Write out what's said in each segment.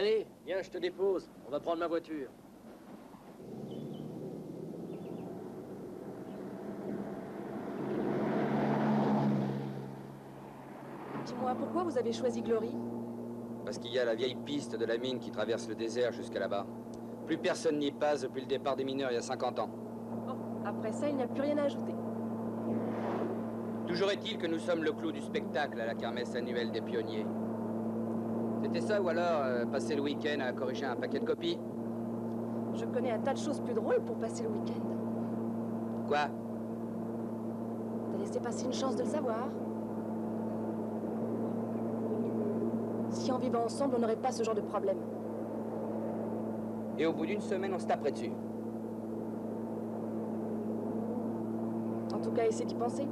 Allez, viens, je te dépose. On va prendre ma voiture. Dis-moi, pourquoi vous avez choisi Glory? Parce qu'il y a la vieille piste de la mine qui traverse le désert jusqu'à là-bas. Plus personne n'y passe depuis le départ des mineurs il y a 50 ans. Bon, après ça, il n'y a plus rien à ajouter. Toujours est-il que nous sommes le clou du spectacle à la kermesse annuelle des pionniers. C'était ça ou alors passer le week-end à corriger un paquet de copies? Je connais un tas de choses plus drôles pour passer le week-end. Quoi? T'as laissé passer une chance de le savoir? Si en vivant ensemble, on n'aurait pas ce genre de problème. Et au bout d'une semaine, on se taperait dessus. En tout cas, essaie d'y penser.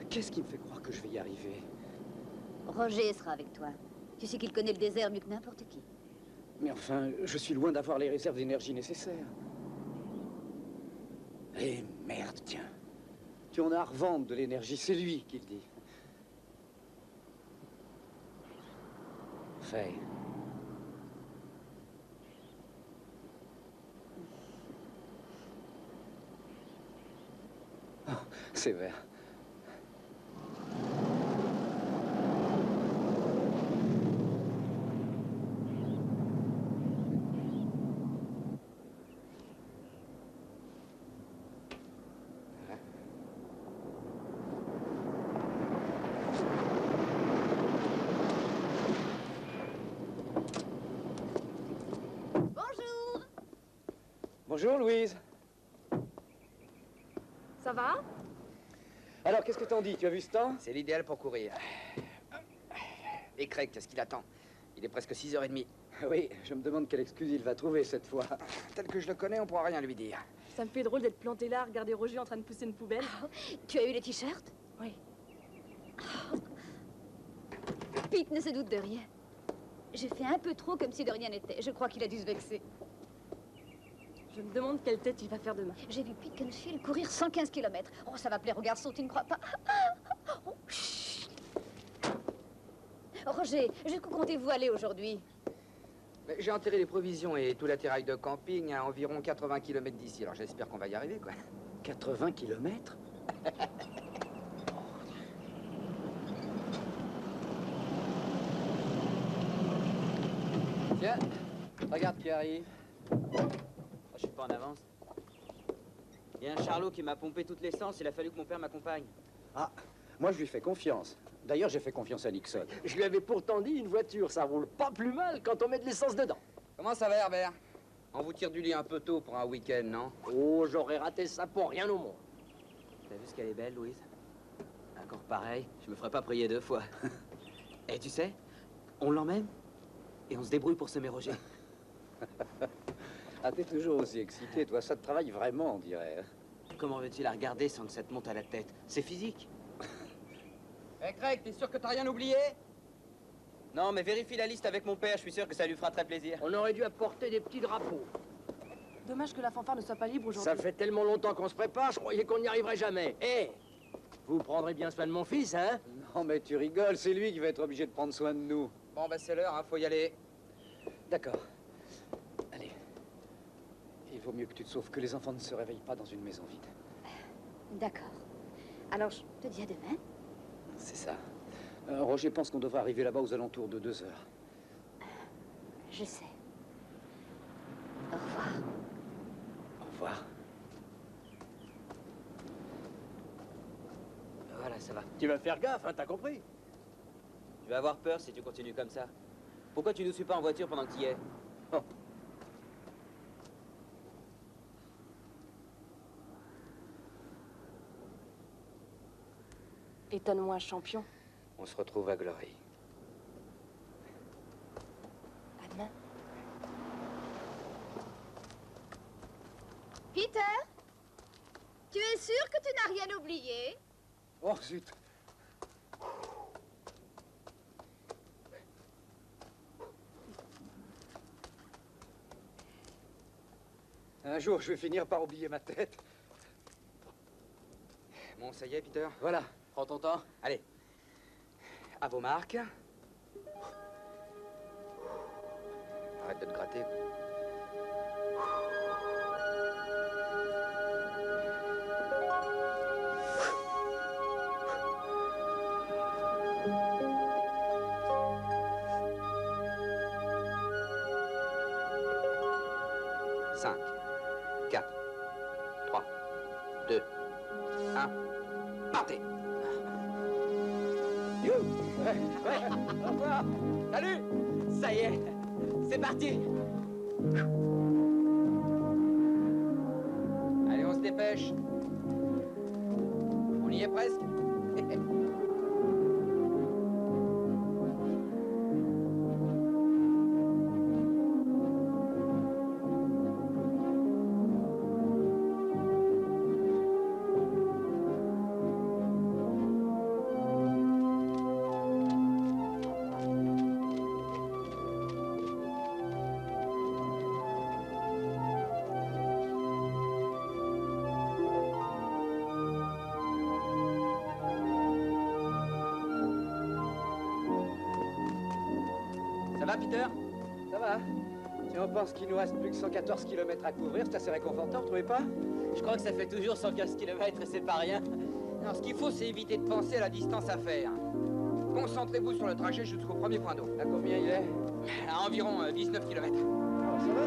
Qu'est-ce qui me fait croire que je vais y arriver? Roger sera avec toi. Tu sais qu'il connaît le désert mieux que n'importe qui. Mais enfin, je suis loin d'avoir les réserves d'énergie nécessaires. Eh merde, tiens. Tu en as à revendre de l'énergie, c'est lui qui le dit. Faye. Oh, c'est vert. Bonjour, Louise. Ça va? Alors, qu'est-ce que t'en dis? Tu as vu ce temps? C'est l'idéal pour courir. Et Craig, qu'est-ce qu'il attend? Il est presque 6h30. Oui, je me demande quelle excuse il va trouver cette fois. Tel que je le connais, on pourra rien lui dire. Ça me fait drôle d'être planté là, à regarder Roger en train de pousser une poubelle. Tu as eu les t-shirts? Oui. Pete ne se doute de rien. J'ai fait un peu trop comme si de rien n'était. Je crois qu'il a dû se vexer. Je me demande quelle tête il va faire demain. J'ai vu Pete Canfield courir 115 km. Oh, ça va plaire aux garçons, tu ne crois pas? Oh, chut. Roger, jusqu'où comptez-vous aller aujourd'hui? J'ai enterré les provisions et tout l'attirail de camping à environ 80 km d'ici. Alors j'espère qu'on va y arriver, quoi. 80 km? Tiens, regarde qui arrive. Je suis pas en avance. Il y a un charlot qui m'a pompé toute l'essence, il a fallu que mon père m'accompagne. Ah, moi je lui fais confiance. D'ailleurs, j'ai fait confiance à Nixon. Je lui avais pourtant dit, une voiture, ça roule pas plus mal quand on met de l'essence dedans. Comment ça va, Herbert? On vous tire du lit un peu tôt pour un week-end, non? Oh, j'aurais raté ça pour rien au monde. T'as vu ce qu'elle est belle, Louise? Un corps pareil, je me ferais pas prier 2 fois. Et tu sais, on l'emmène et on se débrouille pour semer Roger. Ah, t'es toujours aussi excité, toi. Ça te travaille vraiment, on dirait. Comment veux-tu la regarder sans que ça te monte à la tête? C'est physique. Hé, Craig, t'es sûr que t'as rien oublié? Non, mais vérifie la liste avec mon père, je suis sûr que ça lui fera très plaisir. On aurait dû apporter des petits drapeaux. Dommage que la fanfare ne soit pas libre aujourd'hui. Ça fait tellement longtemps qu'on se prépare, je croyais qu'on n'y arriverait jamais. Hé, vous prendrez bien soin de mon fils, hein? Non, mais tu rigoles, c'est lui qui va être obligé de prendre soin de nous. Bon, bah c'est l'heure, hein, faut y aller. D'accord. Allez. Il vaut mieux que tu te sauves, que les enfants ne se réveillent pas dans une maison vide. D'accord. Alors, je te dis à demain. C'est ça. Roger pense qu'on devrait arriver là-bas aux alentours de 2 heures. Je sais. Au revoir. Au revoir. Voilà, ça va. Tu vas faire gaffe, hein, t'as compris? Tu vas avoir peur si tu continues comme ça. Pourquoi tu nous suis pas en voiture pendant que tu y es? Oh. Étonne-moi, champion. On se retrouve à Glory. À demain. Peter? Tu es sûr que tu n'as rien oublié? Oh, zut. Un jour, je vais finir par oublier ma tête. Bon, ça y est, Peter. Voilà, prends ton temps. Allez. À vos marques. Arrête de te gratter. Cinq, 4, 3, 2, 1. Partez! Au revoir. Salut! Ça y est, c'est parti. Allez, on se dépêche. On y est presque. Ça va, Peter? Ça va? Si on pense qu'il nous reste plus que 114 km à couvrir, c'est assez réconfortant, vous trouvez pas? Je crois que ça fait toujours 115 km et c'est pas rien. Alors, ce qu'il faut, c'est éviter de penser à la distance à faire. Concentrez-vous sur le trajet jusqu'au premier point d'eau. À combien il est? À environ 19 km. Alors, ça va?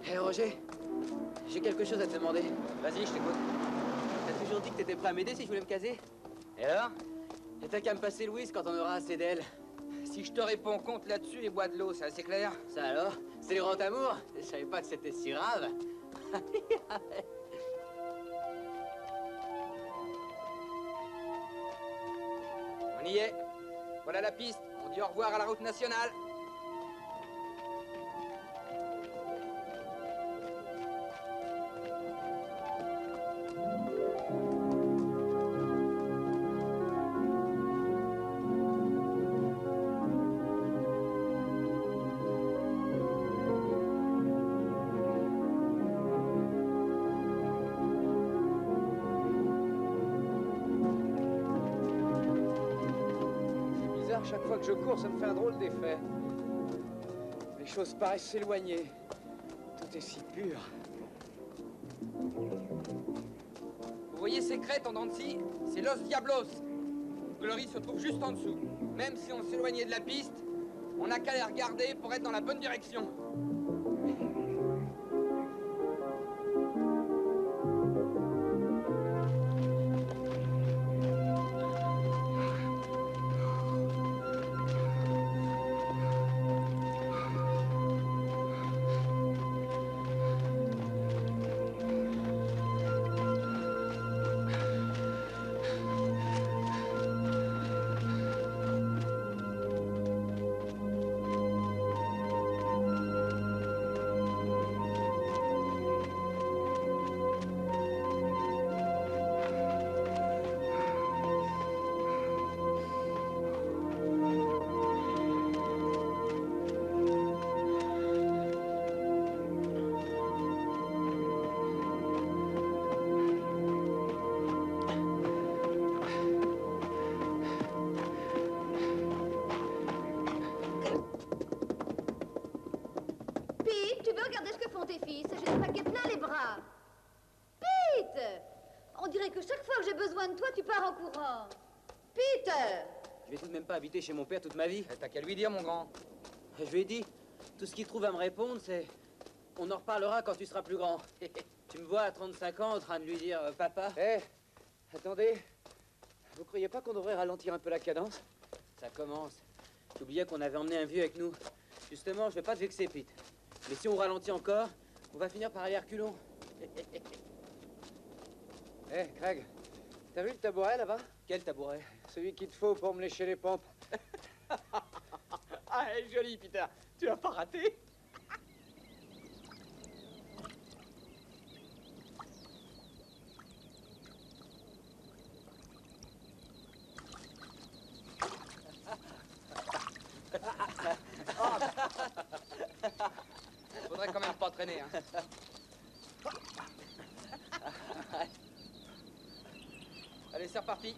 Hé Roger, j'ai quelque chose à te demander. Vas-y, je t'écoute. T'as toujours dit que t'étais prêt à m'aider si je voulais me caser. Et alors? Et t'as qu'à me passer Louise quand on aura assez d'elle. Si je te réponds compte là-dessus, les bois de l'eau, c'est assez clair? Ça alors? C'est le grand amour? Je savais pas que c'était si grave. On y est. Voilà la piste. On dit au revoir à la route nationale. Chaque fois que je cours, ça me fait un drôle d'effet. Les choses paraissent s'éloigner. Tout est si pur. Vous voyez ces crêtes en dents de scie? C'est Los Diablos. Glory se trouve juste en dessous. Même si on s'éloignait de la piste, on n'a qu'à les regarder pour être dans la bonne direction. On dirait que chaque fois que j'ai besoin de toi, tu pars en courant. Peter! Je vais tout de même pas habiter chez mon père toute ma vie. T'as qu'à lui dire, mon grand. Je lui ai dit, tout ce qu'il trouve à me répondre, c'est... On en reparlera quand tu seras plus grand. Tu me vois à 35 ans en train de lui dire, papa... Hé, attendez. Vous croyez pas qu'on devrait ralentir un peu la cadence? Ça commence. J'oubliais qu'on avait emmené un vieux avec nous. Justement, je vais pas te vexer, Pete. Mais si on ralentit encore, on va finir par aller à reculons. Hé, Craig, T'as vu le tabouret là-bas? Quel tabouret? Celui qu'il te faut pour me lécher les pompes. Ah, elle est jolie, Peter. Tu l'as pas raté? Faudrait quand même pas traîner, hein. Allez, c'est reparti.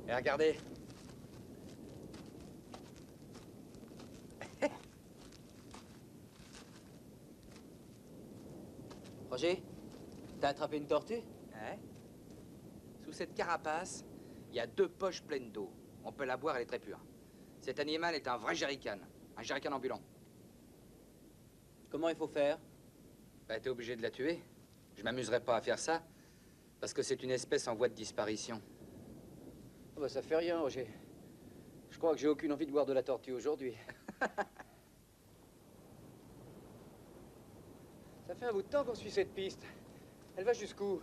Et regardez. Roger, t'as attrapé une tortue? Hein? Sous cette carapace, il y a 2 poches pleines d'eau. On peut la boire, elle est très pure. Cet animal est un vrai jerrycan, un jerrycan ambulant. Comment il faut faire? Bah, t'es obligé de la tuer. Je m'amuserais pas à faire ça, parce que c'est une espèce en voie de disparition. Oh bah ça fait rien, Roger. Je crois que j'ai aucune envie de boire de la tortue aujourd'hui. Ça fait un bout de temps qu'on suit cette piste. Elle va jusqu'où?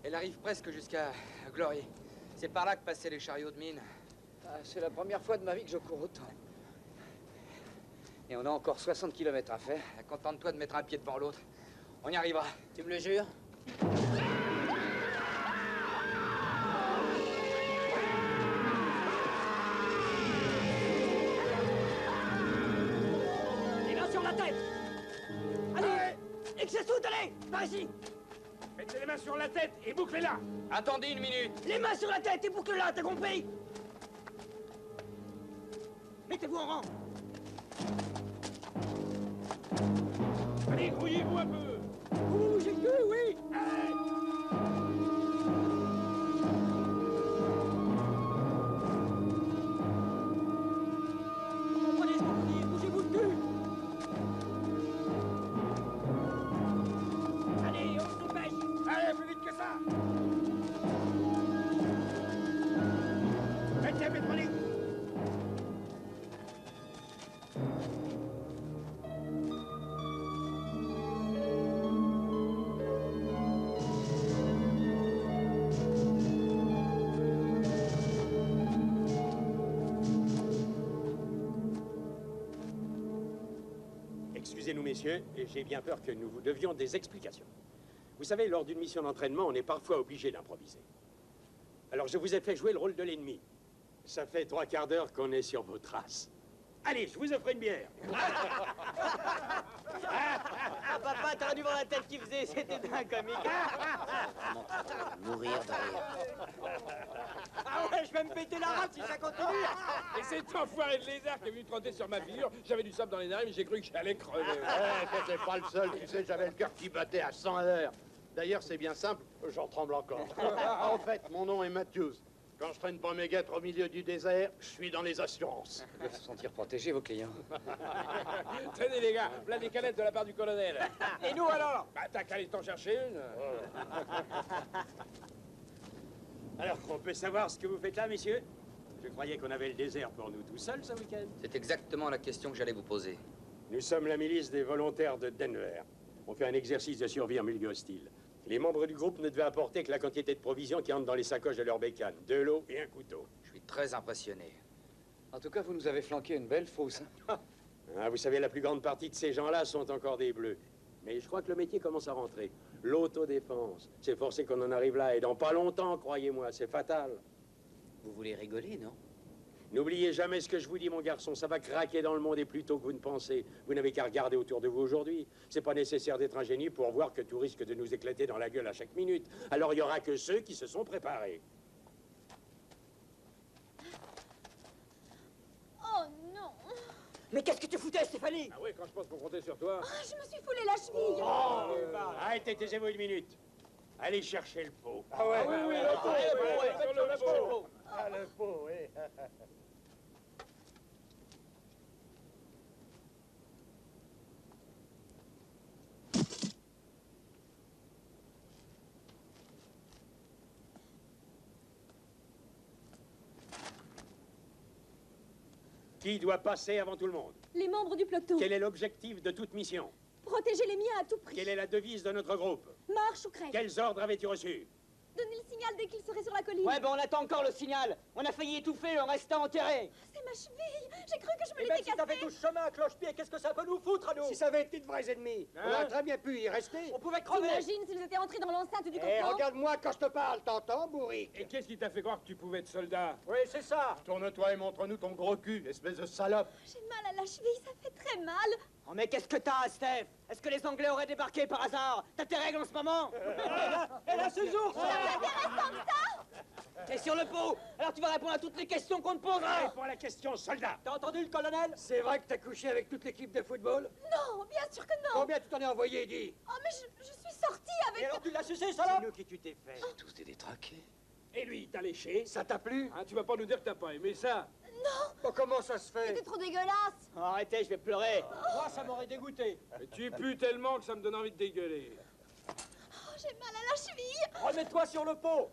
Elle arrive presque jusqu'à Glory. C'est par là que passaient les chariots de mine. Ah, c'est la première fois de ma vie que je cours autant. Et on a encore 60 km à faire. Contente-toi de mettre un pied devant l'autre. On y arrivera. Tu me le jures? Les mains sur la tête. Allez, Exessout, allez, par ici. Mettez les mains sur la tête et bouclez-la. Attendez une minute. Les mains sur la tête et boucle-la, t'as compris? Mettez-vous en rang. Allez, grouillez-vous un peu. Ouh, j'ai cru, oui. Allez. Comprenez ce qu'on vous dit, bougez-vous le cul. Allez, on se dépêche. Allez, plus vite que ça. Mettez pétrolique. Excusez-nous, messieurs, et j'ai bien peur que nous vous devions des explications. Vous savez, lors d'une mission d'entraînement, on est parfois obligé d'improviser. Alors, je vous ai fait jouer le rôle de l'ennemi. Ça fait 3/4 d'heure qu'on est sur vos traces. Allez, je vous offre une bière. Ah, papa, t'aurais dû voir la tête qu'il faisait, c'était bien comique. Mourir de rire. Ah ouais, je vais me péter la rate si ça continue. Et cet enfoiré de lézard qui est venu trotter sur ma figure, j'avais du sable dans les narines, mais j'ai cru que j'allais crever. T'étais pas le seul, tu sais, j'avais le cœur qui battait à 100 à l'heure. D'ailleurs, c'est bien simple, j'en tremble encore. En fait, mon nom est Matthews. Quand je traîne pas mes guêtres au milieu du désert, je suis dans les assurances. Ils doivent se sentir protégés, vos clients. Tenez les gars, plein des canettes de la part du colonel. Et nous alors? Bah t'as qu'à aller t'en chercher une. Alors, on peut savoir ce que vous faites là, messieurs? Je croyais qu'on avait le désert pour nous tout seuls ce week-end. C'est exactement la question que j'allais vous poser. Nous sommes la milice des volontaires de Denver. On fait un exercice de survie en milieu hostile. Les membres du groupe ne devaient apporter que la quantité de provisions qui entrent dans les sacoches de leur bécane. De l'eau et un couteau. Je suis très impressionné. En tout cas, vous nous avez flanqué une belle fausse. Hein. Ah, vous savez, la plus grande partie de ces gens-là sont encore des bleus. Mais je crois que le métier commence à rentrer. L'autodéfense. C'est forcé qu'on en arrive là. Et dans pas longtemps, croyez-moi, c'est fatal. Vous voulez rigoler, non? N'oubliez jamais ce que je vous dis, mon garçon. Ça va craquer dans le monde et plus tôt que vous ne pensez. Vous n'avez qu'à regarder autour de vous aujourd'hui. C'est pas nécessaire d'être un génie pour voir que tout risque de nous éclater dans la gueule à chaque minute. Alors il y aura que ceux qui se sont préparés. Oh non! Mais qu'est-ce que tu foutais, Stéphanie? Ah ouais, quand je pense qu'on comptait sur toi. Je me suis foulé la cheville! Arrêtez, taisez-vous une minute. Allez chercher le pot. Ah ouais, oui, le pot, le pot. Ah, le pot, oui. Qui doit passer avant tout le monde? Les membres du peloton. Quel est l'objectif de toute mission? Protéger les miens à tout prix. Quelle est la devise de notre groupe? Marche ou crève. Quels ordres avais-tu reçus? Donnez le signal dès qu'il serait sur la colline. Ouais, ben on attend encore le signal. On a failli étouffer en restant enterré. C'est ma cheville. J'ai cru que je me Et l'étais même si ça fait cassée. tout ce chemin, cloche-pied, qu'est-ce que ça peut nous foutre à nous? Si ça avait été de vrais ennemis, on aurait très bien pu y rester. On pouvait crever. T'imagines s'ils étaient entrés dans l'enceinte du Eh, campement? regarde-moi quand je te parle, t'entends, bourrique? Et qu'est-ce qui t'a fait croire que tu pouvais être soldat? Oui, c'est ça. Tourne-toi et montre-nous ton gros cul, espèce de salope. J'ai mal à la cheville, ça fait très mal. Oh, mais qu'est-ce que t'as, Steph? Est-ce que les Anglais auraient débarqué par hasard? T'as tes règles en ce moment? Elle a ses ours. T'es sur le pot. Alors tu vas répondre à toutes les questions qu'on te posera. Réponds à la question, soldat. T'as entendu le colonel? C'est vrai que t'as couché avec toute l'équipe de football? Non, bien sûr que non. Combien tu t'en es envoyé, dis? Oh, mais je suis sortie Et avec... alors tu l'as sucé, C'est salope? nous qui tu t'es fait. Tous des détraqués. Et lui, t'as léché? Ça t'a plu? Hein, tu vas pas nous dire que t'as pas aimé ça? Bon, comment ça se fait? C'était trop dégueulasse. Oh, arrêtez, je vais pleurer. Moi, ça m'aurait dégoûté. Mais tu pues tellement que ça me donne envie de dégueuler. Oh, j'ai mal à la cheville. Remets-toi sur le pot.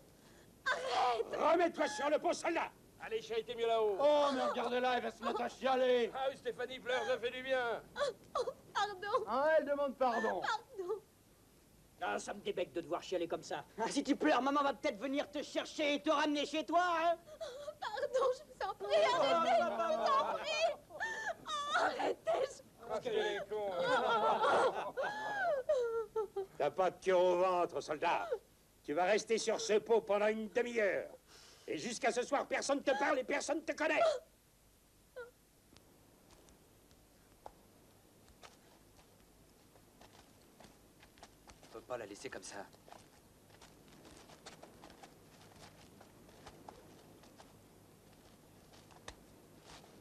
Remets-toi sur le pot, soldat. Allez, j'ai été mieux là-haut. Oh, mais regardez-la, elle va se mettre à chialer. Ah oui, Stéphanie pleure, ça fait du bien. Pardon, Ah, elle demande pardon. pardon. Ah, ça me débecte de te voir chialer comme ça. Ah, si tu pleures, maman va peut-être venir te chercher et te ramener chez toi, hein? Pardon, je vous en prie, arrêtez, je vous en prie. Oh, arrêtez. Ah, quel est con. T'as pas de cœur au ventre, soldat. Tu vas rester sur ce pot pendant une demi-heure. Et jusqu'à ce soir, personne te parle et personne te connaît. On peut pas la laisser comme ça.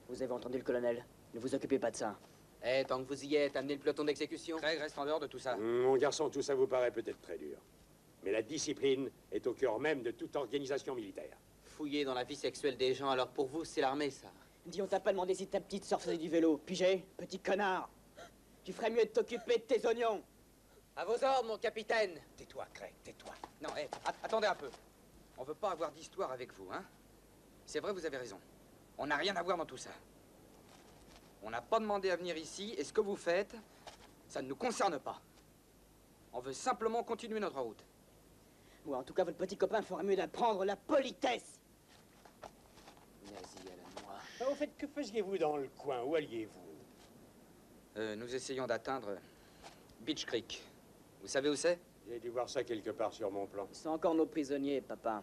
Vous avez entendu le colonel. Ne vous occupez pas de ça. Eh, tant que vous y êtes, amenez le peloton d'exécution. Craig, reste en dehors de tout ça. Mon garçon, tout ça vous paraît peut-être très dur. Mais la discipline est au cœur même de toute organisation militaire. Fouiller dans la vie sexuelle des gens, alors pour vous, c'est l'armée, ça. Dis, on t'a pas demandé si ta petite sœur faisait du vélo. Pigé, petit connard. Tu ferais mieux de t'occuper de tes oignons. À vos ordres, mon capitaine. Tais-toi, Craig, tais-toi. Non, attendez un peu. On veut pas avoir d'histoire avec vous, hein? C'est vrai, vous avez raison. On n'a rien à voir dans tout ça. On n'a pas demandé à venir ici, et ce que vous faites, ça ne nous concerne pas. On veut simplement continuer notre route. Ou en tout cas, votre petit copain ferait mieux d'apprendre la politesse. Nazi à la noix. Au fait, que faisiez-vous dans le coin? Où alliez-vous? Nous essayons d'atteindre Beach Creek. Vous savez où c'est? J'ai dû voir ça quelque part sur mon plan. Ils sont encore nos prisonniers, papa.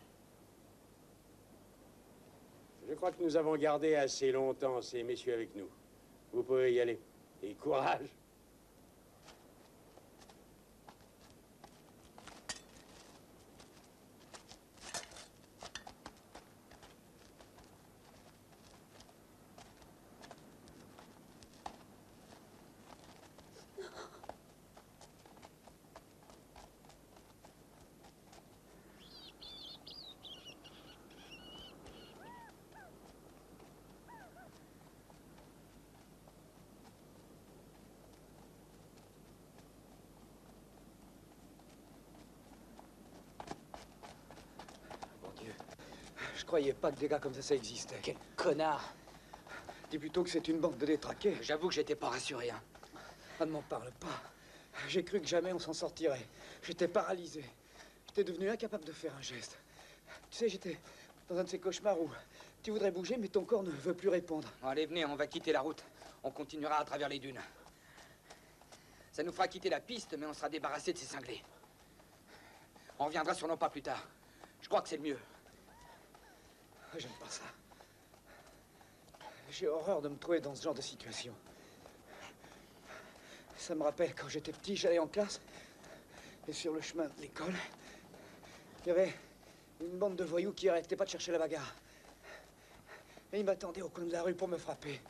Je crois que nous avons gardé assez longtemps ces messieurs avec nous. Vous pouvez y aller. Et courage. Mon Dieu. Je croyais pas que des gars comme ça existait. Quel connard! Dis plutôt que c'est une bande de détraqués. J'avoue que j'étais pas rassuré, hein. Ah, ne m'en parle pas. J'ai cru que jamais on s'en sortirait. J'étais paralysé. J'étais devenu incapable de faire un geste. Tu sais, j'étais dans un de ces cauchemars où tu voudrais bouger, mais ton corps ne veut plus répondre. Bon, allez, venez, on va quitter la route. On continuera à travers les dunes. Ça nous fera quitter la piste, mais on sera débarrassé de ces cinglés. On reviendra sur nos pas plus tard. Je crois que c'est le mieux. J'aime pas ça. J'ai horreur de me trouver dans ce genre de situation. Ça me rappelle quand j'étais petit, j'allais en classe, et sur le chemin de l'école, il y avait une bande de voyous qui arrêtait pas de chercher la bagarre. Et ils m'attendaient au coin de la rue pour me frapper.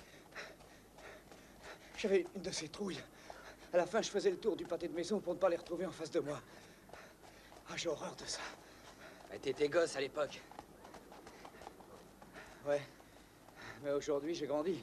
J'avais une de ces trouilles. À la fin, je faisais le tour du pâté de maison pour ne pas les retrouver en face de moi. Ah, j'ai horreur de ça. Mais t'étais gosse à l'époque. Ouais. Mais aujourd'hui, j'ai grandi.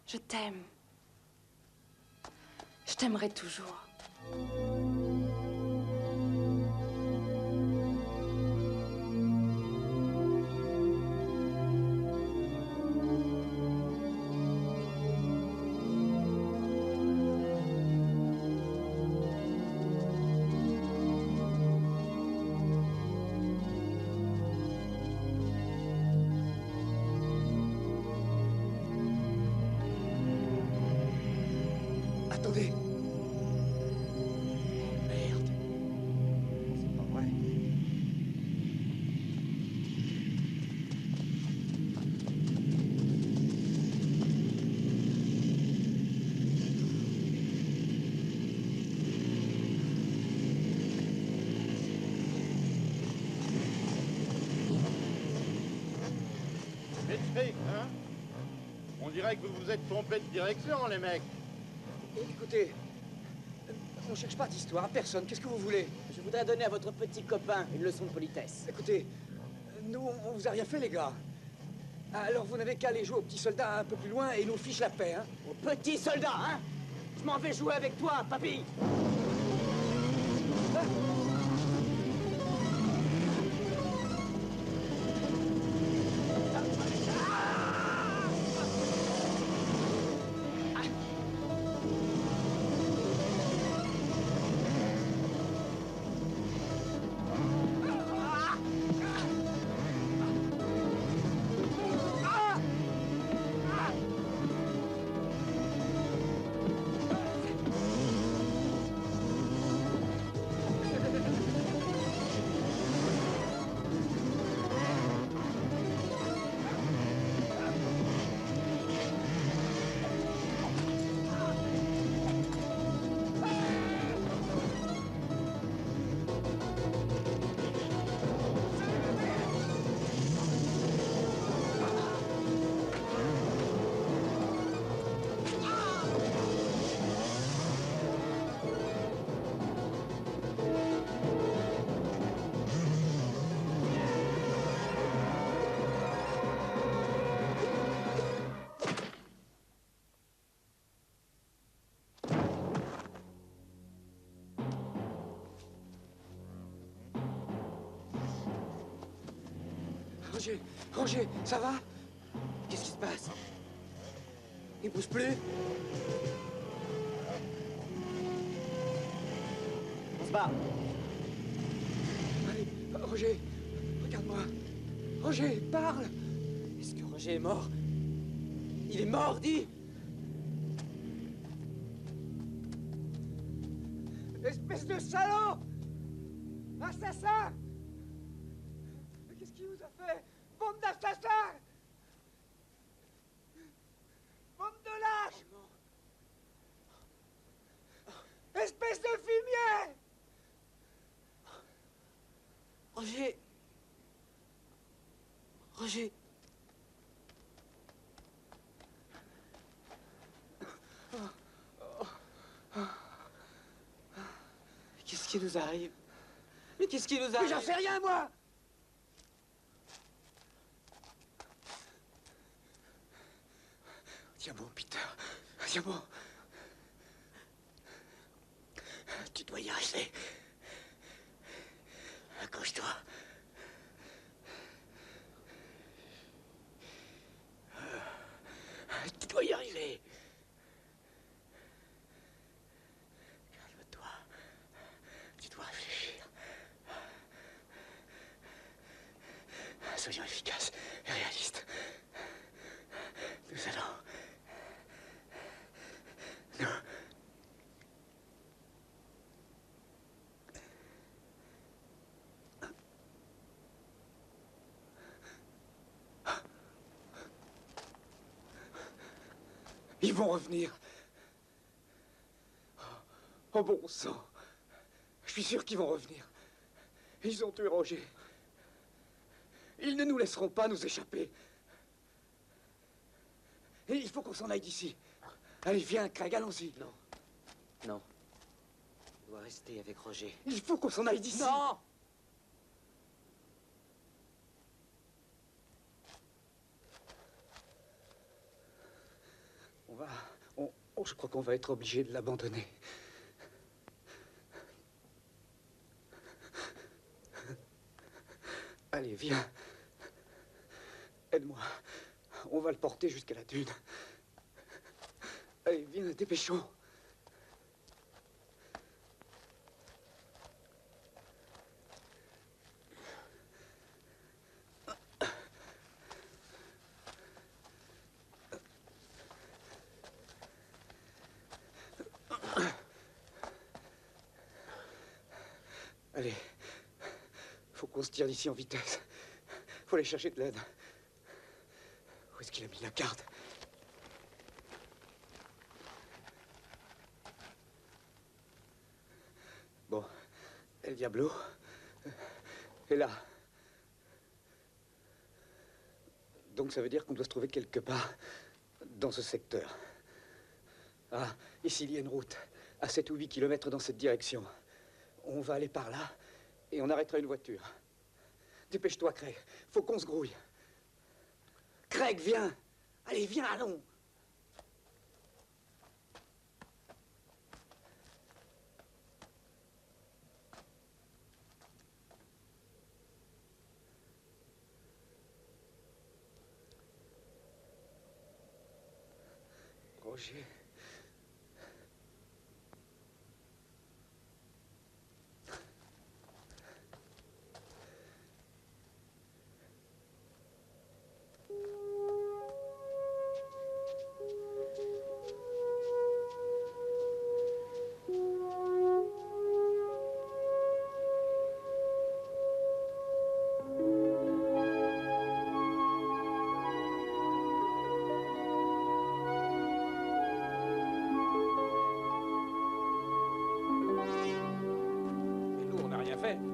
Je t'aime. Je t'aimerai toujours. Attendez. Merde. C'est pas vrai. Métrique, hein? On dirait que vous vous êtes trompé de direction, les mecs. Écoutez, on cherche pas d'histoire, personne. Qu'est-ce que vous voulez? Je voudrais donner à votre petit copain une leçon de politesse. Écoutez, nous, on vous a rien fait, les gars. Alors vous n'avez qu'à aller jouer au petit soldat un peu plus loin et nous fiche la paix, hein? Au petit soldat, hein? Je m'en vais jouer avec toi, papy. Roger, Roger, ça va? Qu'est-ce qui se passe? Il bouge plus? On se bat. Allez, Roger, regarde-moi. Roger, parle! Est-ce que Roger est mort? Il est mort, dis! Espèce de salaud! Assassin! Qu'est-ce qu'il vous a fait? Bande d'assassins! Bande de lâches! Espèce de fumier! Roger! Roger! nous arrive? Mais qu'est-ce qui nous arrive? Mais j'en sais rien, moi! Tiens bon, Peter. Tiens bon. Tu dois y arriver. Accroche-toi. Tu dois y arriver. Calme-toi. Tu dois réfléchir. Soyons efficaces et réalistes. Nous allons... Nous... Ils vont revenir. Oh bon sang. Je suis sûr qu'ils vont revenir. Ils ont tué Roger. Ils ne nous laisseront pas nous échapper. Et il faut qu'on s'en aille d'ici. Allez, viens, Craig, allons-y. Non. Non. On doit rester avec Roger. Il faut qu'on s'en aille d'ici. Non! Je crois qu'on va être obligé de l'abandonner. Allez, viens. Aide-moi. On va le porter jusqu'à la dune. Allez, viens, dépêchons. Allez, faut qu'on se tire d'ici en vitesse. Faut aller chercher de l'aide. Où est-ce qu'il a mis la carte? Bon, El Diablo est là. Donc ça veut dire qu'on doit se trouver quelque part dans ce secteur. Ah, ici il y a une route, à 7 ou 8 kilomètres dans cette direction. On va aller par là et on arrêtera une voiture. Dépêche-toi, Craig. Faut qu'on se grouille. Craig, viens. Allez, viens, allons. Roger.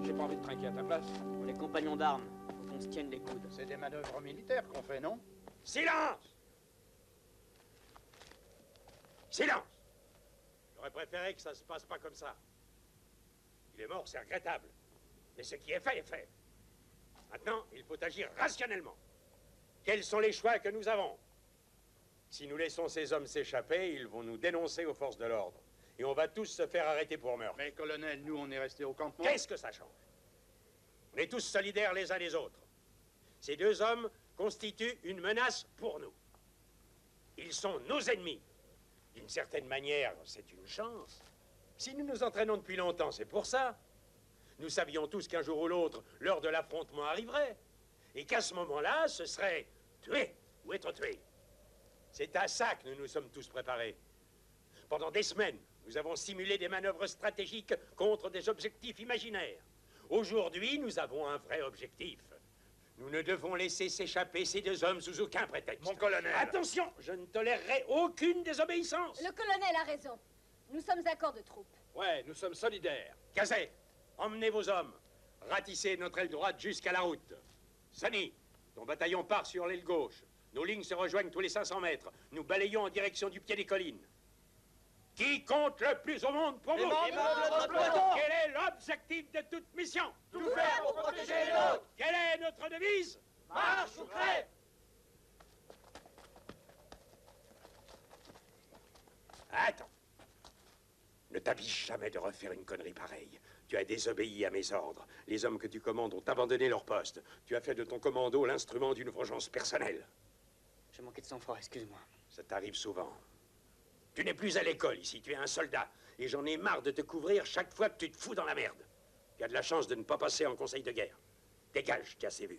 J'ai pas envie de trinquer à ta place. Pour les compagnons d'armes, faut qu'on se tienne les coudes. C'est des manœuvres militaires qu'on fait, non? Silence! Silence! J'aurais préféré que ça se passe pas comme ça. Il est mort, c'est regrettable. Mais ce qui est fait est fait. Maintenant, il faut agir rationnellement. Quels sont les choix que nous avons? Si nous laissons ces hommes s'échapper, ils vont nous dénoncer aux forces de l'ordre. Et on va tous se faire arrêter pour meurtre. Mais colonel, nous, on est restés au campement. Qu'est-ce que ça change? On est tous solidaires les uns des autres. Ces deux hommes constituent une menace pour nous. Ils sont nos ennemis. D'une certaine manière, c'est une chance. Si nous nous entraînons depuis longtemps, c'est pour ça. Nous savions tous qu'un jour ou l'autre, l'heure de l'affrontement arriverait. Et qu'à ce moment-là, ce serait tuer ou être tué. C'est à ça que nous nous sommes tous préparés. Pendant des semaines, nous avons simulé des manœuvres stratégiques contre des objectifs imaginaires. Aujourd'hui, nous avons un vrai objectif. Nous ne devons laisser s'échapper ces deux hommes sous aucun prétexte. Mon colonel! Attention, je ne tolérerai aucune désobéissance. Le colonel a raison. Nous sommes un corps de troupes. Ouais, nous sommes solidaires. Cazet, emmenez vos hommes. Ratissez notre aile droite jusqu'à la route. Sonny, ton bataillon part sur l'aile gauche. Nos lignes se rejoignent tous les 500 mètres. Nous balayons en direction du pied des collines. Qui compte le plus au monde pour vous? membres de notre peloton. Quel est l'objectif de toute mission? Tout faire pour protéger les nôtres. Quelle est notre devise? Marche ou crève. Attends. Ne t'aviche jamais de refaire une connerie pareille. Tu as désobéi à mes ordres. Les hommes que tu commandes ont abandonné leur poste. Tu as fait de ton commando l'instrument d'une vengeance personnelle. J'ai manqué de sang-froid, excuse-moi. Ça t'arrive souvent. Tu n'es plus à l'école ici, tu es un soldat. Et j'en ai marre de te couvrir chaque fois que tu te fous dans la merde. Tu as de la chance de ne pas passer en conseil de guerre. Dégage, tu as assez vu.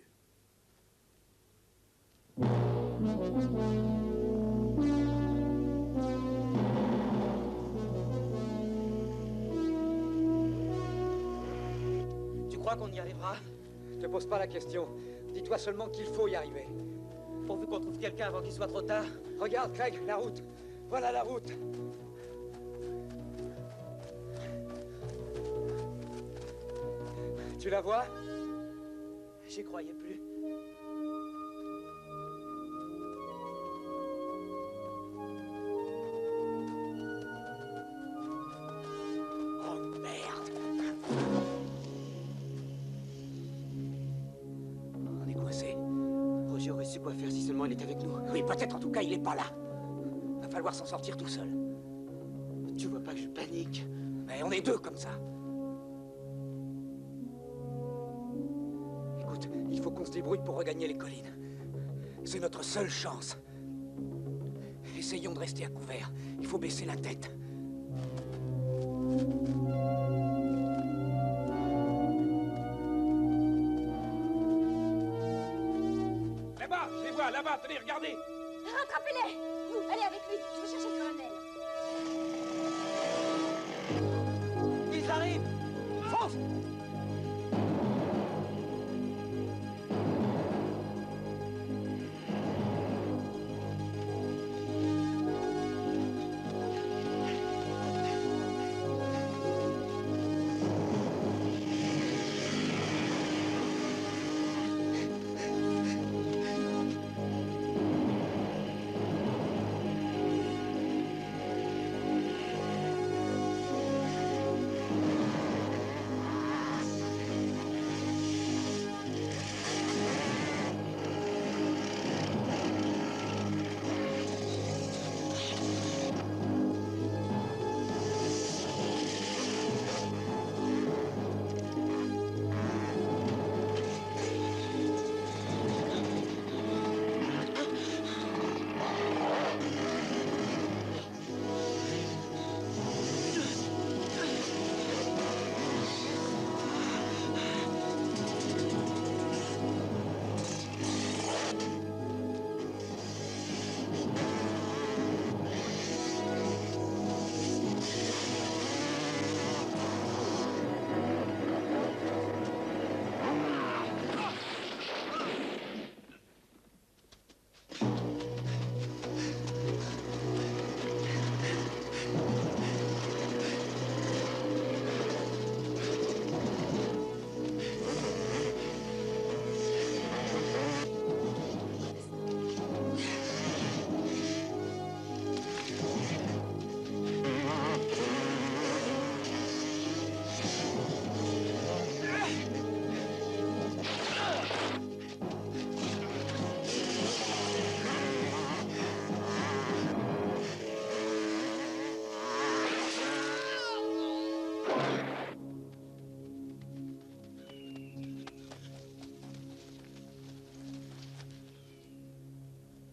Tu crois qu'on y arrivera? Ne te pose pas la question. Dis-toi seulement qu'il faut y arriver. Pourvu qu'on trouve quelqu'un avant qu'il soit trop tard. Regarde, Craig, la route. Voilà la route. Tu la vois? J'y croyais plus. Oh merde! On est coincé. Roger aurait su quoi faire si seulement il était avec nous. Oui, peut-être, en tout cas, il est pas là. Va falloir s'en sortir tout seul. Tu vois pas que je panique? Mais on est deux comme ça. Écoute, il faut qu'on se débrouille pour regagner les collines. C'est notre seule chance. Essayons de rester à couvert. Il faut baisser la tête. Là-bas, je les vois, là-bas, tenez, regardez. Rattrapez-les! Vous, allez avec lui. Je vais chercher le colonel. Ils arrivent! Fonce!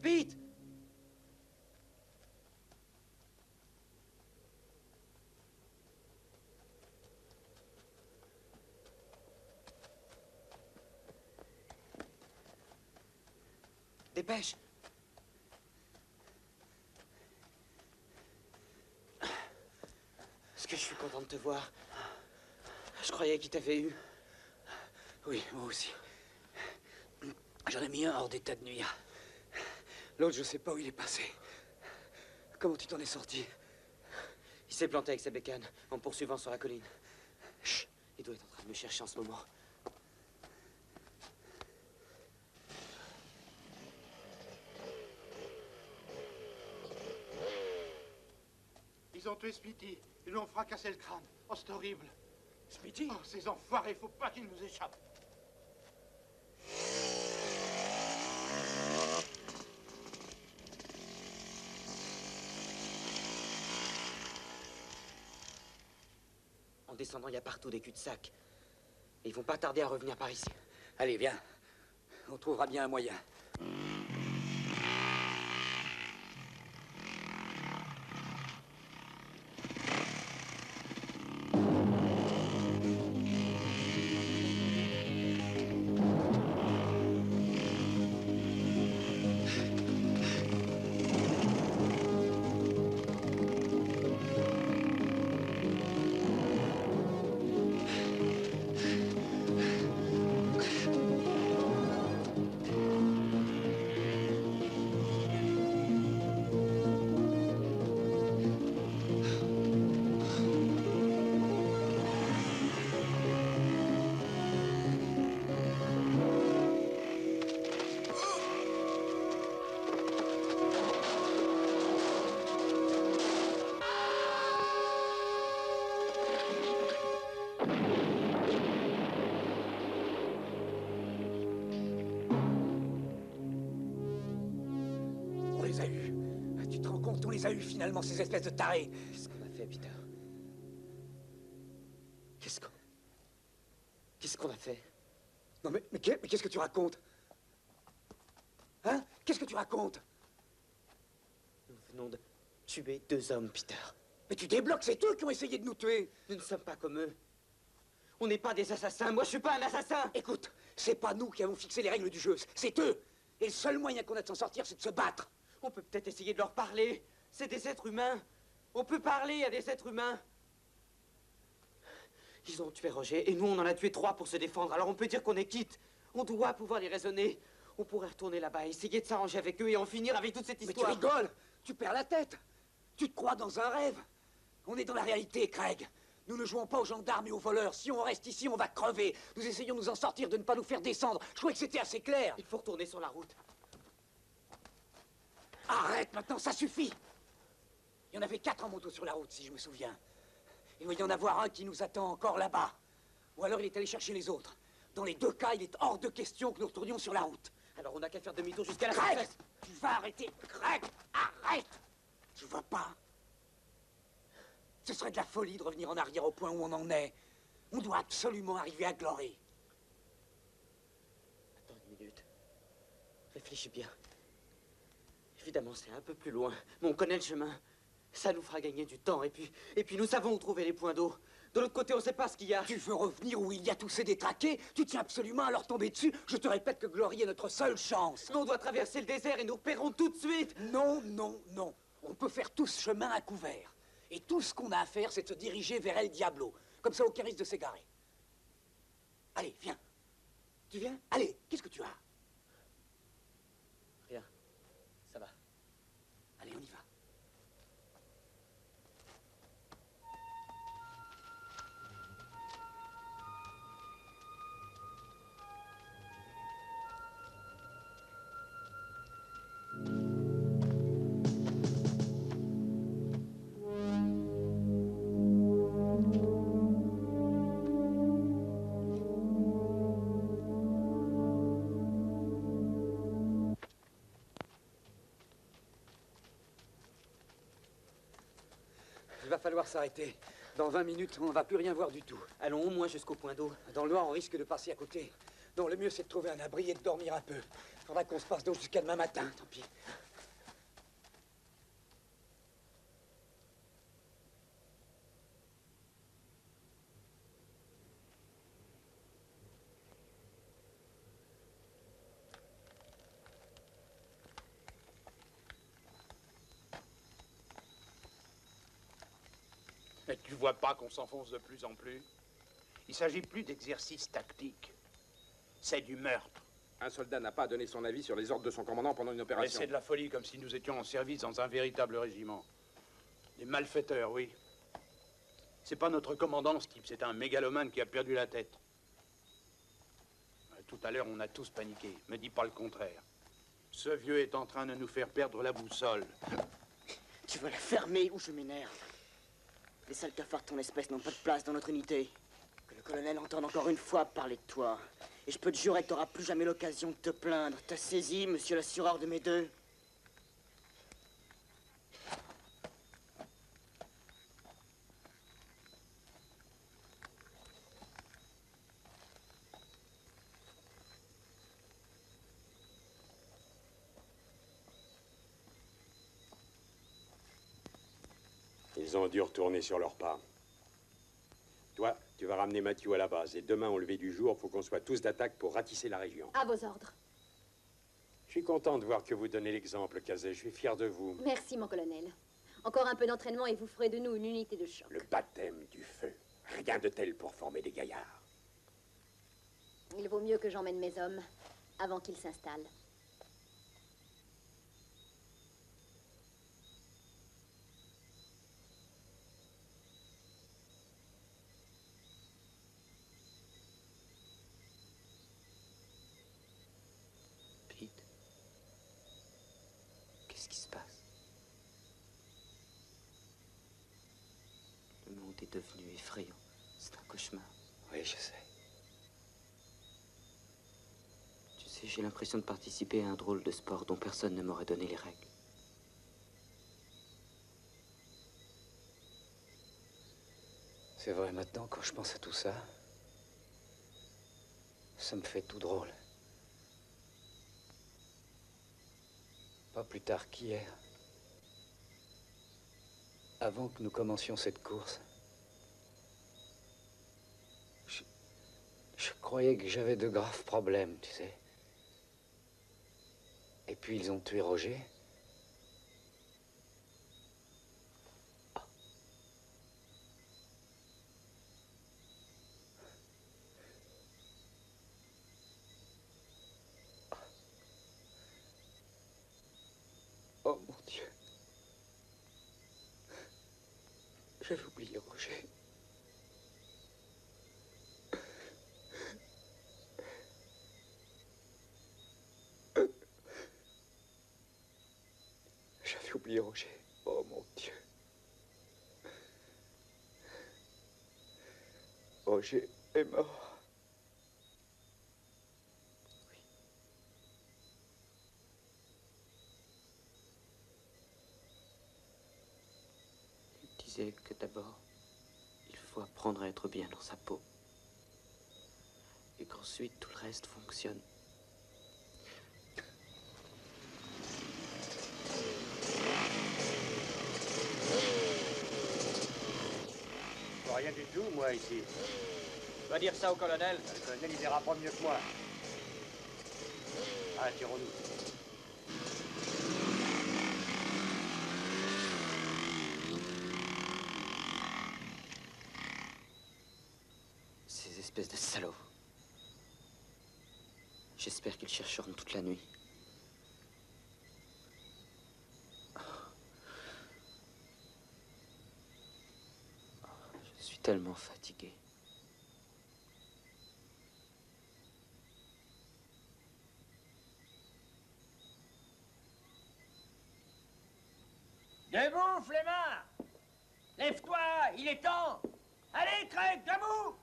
Vite! Dépêche! Est-ce que je suis content de te voir? Je croyais qu'il t'avait eu. Oui, moi aussi. J'en ai mis un hors d'état de nuire. L'autre, je sais pas où il est passé. Comment tu t'en es sorti? Il s'est planté avec sa bécane en me poursuivant sur la colline. Chut! Il doit être en train de me chercher en ce moment. Ils ont tué tué Spitty. Ils lui ont fracassé le crâne. Oh, c'est horrible. Spitty? Oh, ces enfoirés, faut pas qu'ils nous échappent. En descendant, il y a partout des cul-de-sac. Et ils vont pas tarder à revenir par ici. Allez, viens. On trouvera bien un moyen. On les a eus. Tu te rends compte, on les a eus finalement, ces espèces de tarés. Qu'est-ce qu'on a fait, Peter? Qu'est-ce qu'on a fait? Non mais qu'est-ce que tu racontes? Hein? Qu'est-ce que tu racontes? Nous venons de tuer 2 hommes, Peter. Mais tu débloques, c'est eux qui ont essayé de nous tuer. Nous ne sommes pas comme eux. On n'est pas des assassins. Moi, je suis pas un assassin. Écoute, c'est pas nous qui avons fixé les règles du jeu, c'est eux. Et le seul moyen qu'on a de s'en sortir, c'est de se battre. On peut peut-être essayer de leur parler. C'est des êtres humains. On peut parler à des êtres humains. Ils ont tué Roger et nous, on en a tué 3 pour se défendre. Alors on peut dire qu'on est quitte. On doit pouvoir les raisonner. On pourrait retourner là-bas, essayer de s'arranger avec eux et en finir avec toute cette histoire. Mais tu rigoles. Tu perds la tête. Tu te crois dans un rêve. On est dans la réalité, Craig. Nous ne jouons pas aux gendarmes et aux voleurs. Si on reste ici, on va crever. Nous essayons de nous en sortir, de ne pas nous faire descendre. Je croyais que c'était assez clair. Il faut retourner sur la route. Arrête maintenant, ça suffit. Il y en avait 4 en moto sur la route, si je me souviens. Il doit y en avoir un qui nous attend encore là-bas. Ou alors il est allé chercher les autres. Dans les 2 cas, il est hors de question que nous retournions sur la route. Alors on n'a qu'à faire demi-tour jusqu'à la Craig, surface. tu vas arrêter. Craig, arrête. Tu vois pas? Ce serait de la folie de revenir en arrière au point où on en est. On doit absolument arriver à Glory. Attends une minute. Réfléchis bien. Évidemment, c'est un peu plus loin, mais on connaît le chemin. Ça nous fera gagner du temps, et puis nous savons où trouver les points d'eau. De l'autre côté, on sait pas ce qu'il y a. Tu veux revenir où il y a tous ces détraqués? Tu tiens absolument à leur tomber dessus? Je te répète que Glory est notre seule chance. On doit traverser le désert et nous repérons tout de suite. Non, non, non. On peut faire tout ce chemin à couvert. Et tout ce qu'on a à faire, c'est de se diriger vers El Diablo. Comme ça, aucun risque de s'égarer. Allez, viens. Tu viens? Allez, qu'est-ce que tu as? Rien. Ça va. Allez, on y va. Il va falloir s'arrêter. Dans 20 minutes, on ne va plus rien voir du tout. Allons au moins jusqu'au point d'eau. Dans le noir, on risque de passer à côté. Non, le mieux, c'est de trouver un abri et de dormir un peu. Faudra qu'on se passe d'eau jusqu'à demain matin. Tant pis. Mais tu vois pas qu'on s'enfonce de plus en plus? Il s'agit plus d'exercice tactique. C'est du meurtre. Un soldat n'a pas à donner son avis sur les ordres de son commandant pendant une Mais opération. c'est de la folie, comme si nous étions en service dans un véritable régiment. Des malfaiteurs, oui. C'est pas notre commandant, ce type. C'est un mégalomane qui a perdu la tête. Tout à l'heure, on a tous paniqué. Me dis pas le contraire. Ce vieux est en train de nous faire perdre la boussole. Tu vas la fermer ou je m'énerve. Les sales cafards de ton espèce n'ont pas de place dans notre unité. Que le colonel entende encore une fois parler de toi. Et je peux te jurer que t'auras plus jamais l'occasion de te plaindre. T'as saisi, monsieur l'assureur de mes deux? Ils ont dû retourner sur leur pas. Toi, tu vas ramener Mathieu à la base. Et demain, au lever du jour, faut qu'on soit tous d'attaque pour ratisser la région. À vos ordres. Je suis content de voir que vous donnez l'exemple, Kazé. Je suis fier de vous. Merci, mon colonel. Encore un peu d'entraînement et vous ferez de nous une unité de choc. Le baptême du feu. Rien de tel pour former des gaillards. Il vaut mieux que j'emmène mes hommes avant qu'ils s'installent. Pete, qu'est-ce qui se passe? Le monde est devenu effrayant. C'est un cauchemar. Oui, je sais. Tu sais, j'ai l'impression de participer à un drôle de sport dont personne ne m'aurait donné les règles. C'est vrai, maintenant, quand je pense à tout ça, ça me fait tout drôle. Pas plus tard qu'hier, avant que nous commencions cette course, je croyais que j'avais de graves problèmes, tu sais. Et puis ils ont tué Roger. Oh mon Dieu. J'avais oublié Roger. J'avais oublié Roger. Oh mon Dieu. Roger est mort. Il disait que d'abord, il faut apprendre à être bien dans sa peau. Et qu'ensuite, tout le reste fonctionne. Rien du tout, moi, ici. Tu vas dire ça au colonel. Le colonel, il verra pas mieux que moi. Ah, tirons-nous. Ces espèces de salauds. J'espère qu'ils chercheront toute la nuit. Je suis tellement fatigué. Debout, flemmard! Lève-toi, il est temps! Allez, Craig, debout!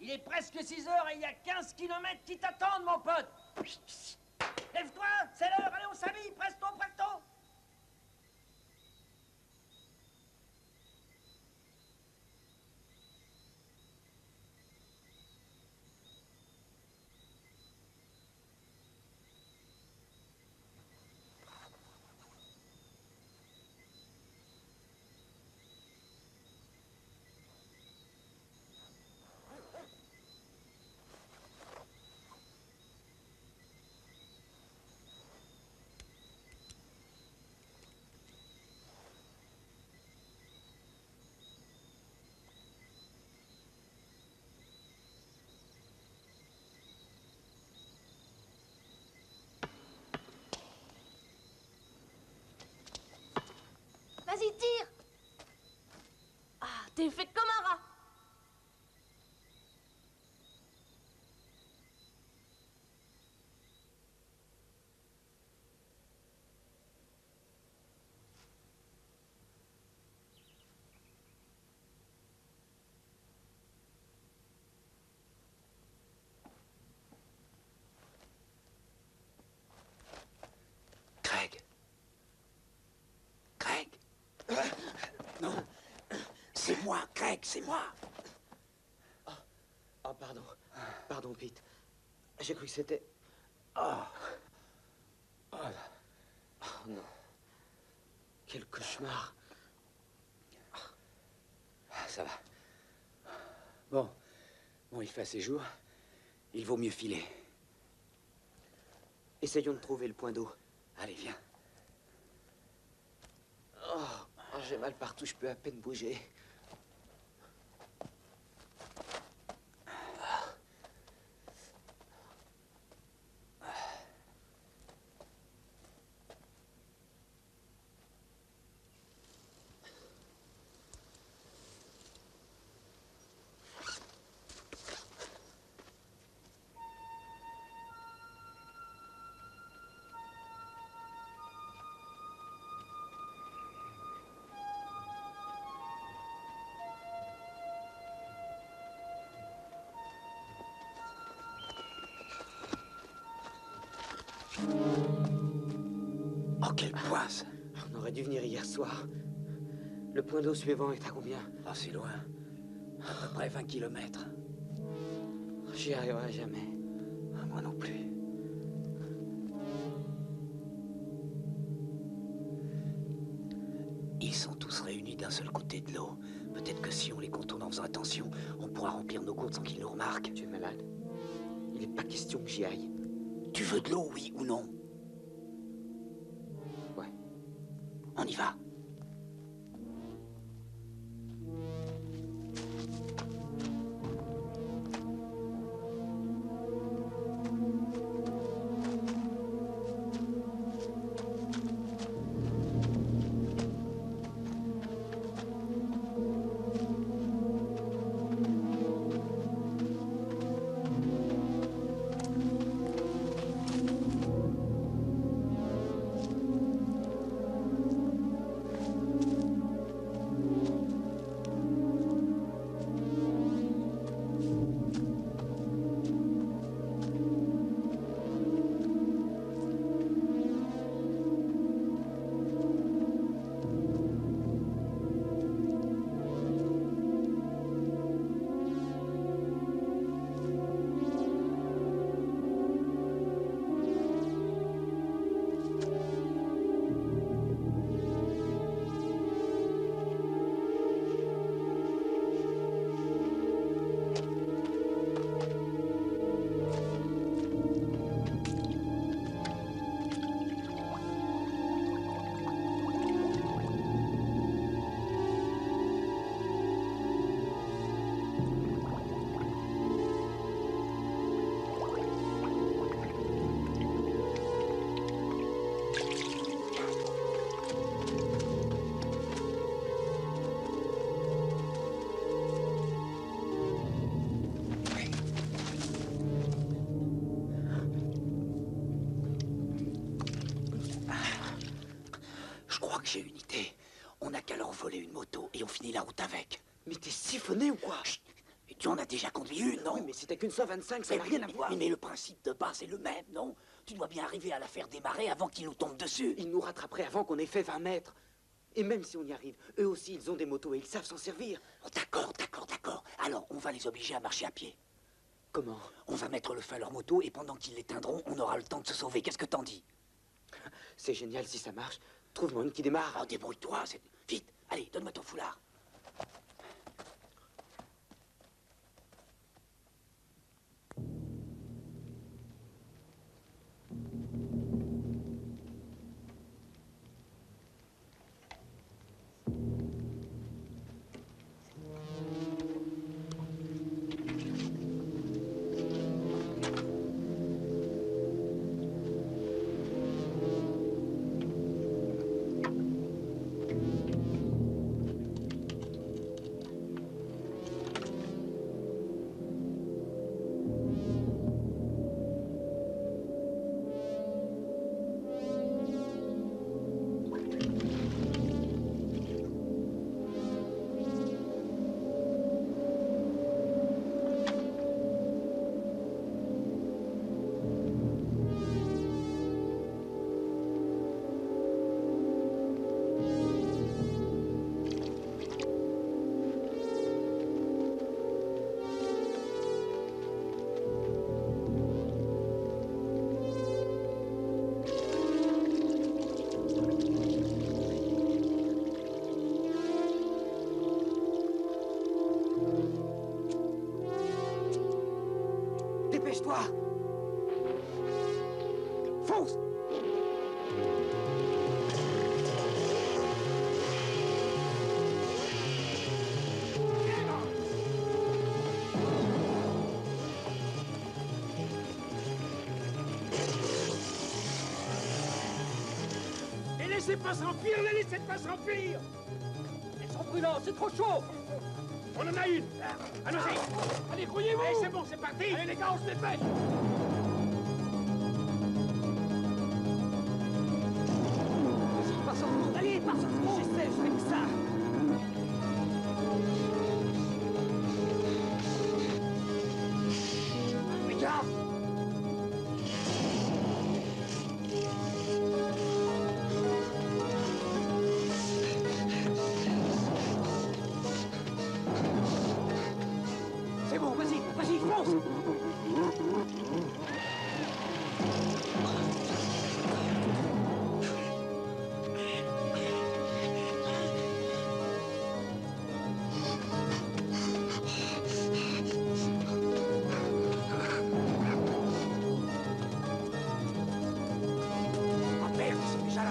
Il est presque 6 heures et il y a 15 kilomètres qui t'attendent, mon pote! Lève-toi, c'est l'heure, allez, on s'habille, presto, presto! Vas-y, tire! Ah, t'es fait comme un rat! Craig, c'est moi. Oh, pardon. Pardon, Pete. J'ai cru que c'était... Oh. Oh non. Quel cauchemar. Ça va. Bon, il fait assez jour. Il vaut mieux filer. Essayons de trouver le point d'eau. Allez, viens. Oh, j'ai mal partout, je peux à peine bouger. Oh, quelle poisse! On aurait dû venir hier soir. Le point d'eau suivant est à combien? Oh, c'est loin. À peu près 20 kilomètres. J'y arriverai jamais. Moi non plus. Ils sont tous réunis d'un seul côté de l'eau. Peut-être que si on les contourne en faisant attention, on pourra remplir nos gourdes sans qu'ils nous remarquent. Tu es malade? Il n'est pas question que j'y aille. Tu veux de l'eau, oui ou non? Ouais. On y va. J'ai une idée. On n'a qu'à leur voler une moto et on finit la route avec. Mais t'es siphonné ou quoi? Chut. Et tu en as déjà conduit une, non? Oui, mais c'était qu'une 125, ça n'a rien à voir. Mais le principe de base est le même, non? Tu dois bien arriver à la faire démarrer avant qu'ils nous tombent dessus. Ils nous rattraperaient avant qu'on ait fait 20 mètres. Et même si on y arrive, eux aussi, ils ont des motos et ils savent s'en servir. Oh, d'accord. Alors, on va les obliger à marcher à pied. Comment? On va mettre le feu à leur moto et pendant qu'ils l'éteindront, on aura le temps de se sauver. Qu'est-ce que t'en dis? C'est génial si ça marche. Trouve-moi une qui démarre. Oh, débrouille-toi, vite. Allez, donne-moi ton foulard. Fonce! Les laissez pas s'enfuir, les laissez pas s'enfuir! Elles sont brûlantes, c'est trop chaud. On en a une! Allons-y! Allez, grouillez-vous. Allez, c'est bon, c'est parti! Allez, les gars, on se dépêche. Vas-y, passe en front. Allez, passe au front. J'essaie, je fais que ça. Fais gaffe. C'est bon, vas-y, vas-y, fonce! Ah merde, ils sont déjà là.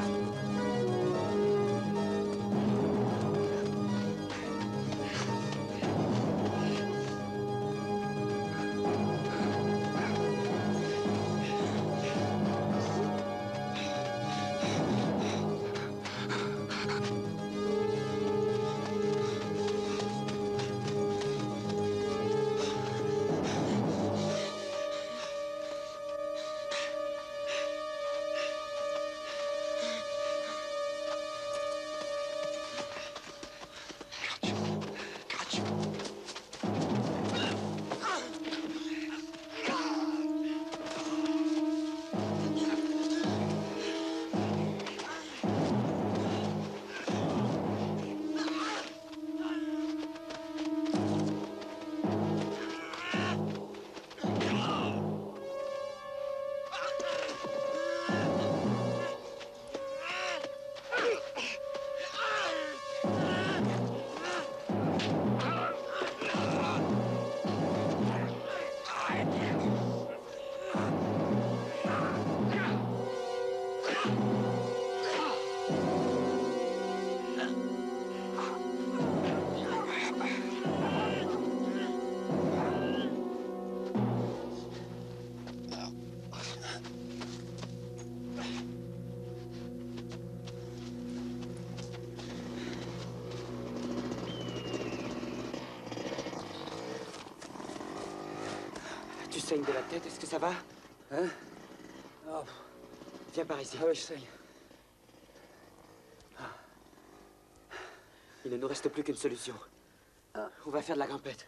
Tu saignes de la tête, est-ce que ça va? Hein? Oh, Viens par ici. ah oui, je saigne. Il ne nous reste plus qu'une solution. On va faire de la grimpette.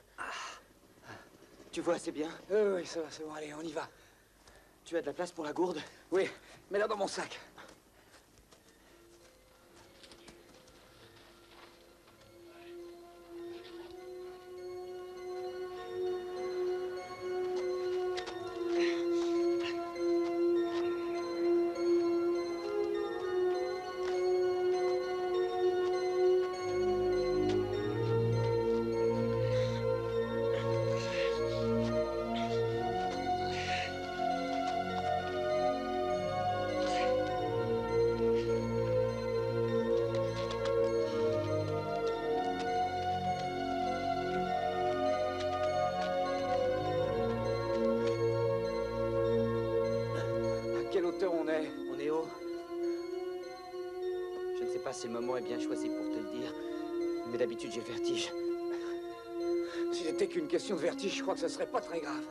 Tu vois assez bien? Oui, ça va, c'est bon, allez, on y va. Tu as de la place pour la gourde? Oui, mets-la dans mon sac. À quelle hauteur on est? On est haut. Je ne sais pas si le moment est bien choisi pour te le dire, mais d'habitude j'ai le vertige. Si c'était qu'une question de vertige, je crois que ce serait pas très grave.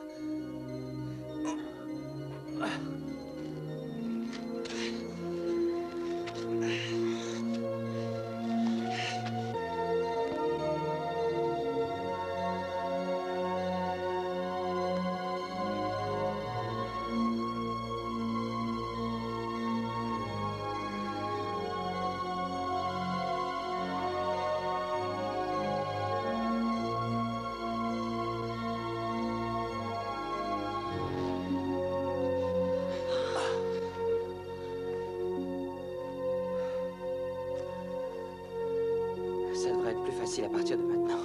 Ça devrait être plus facile à partir de maintenant.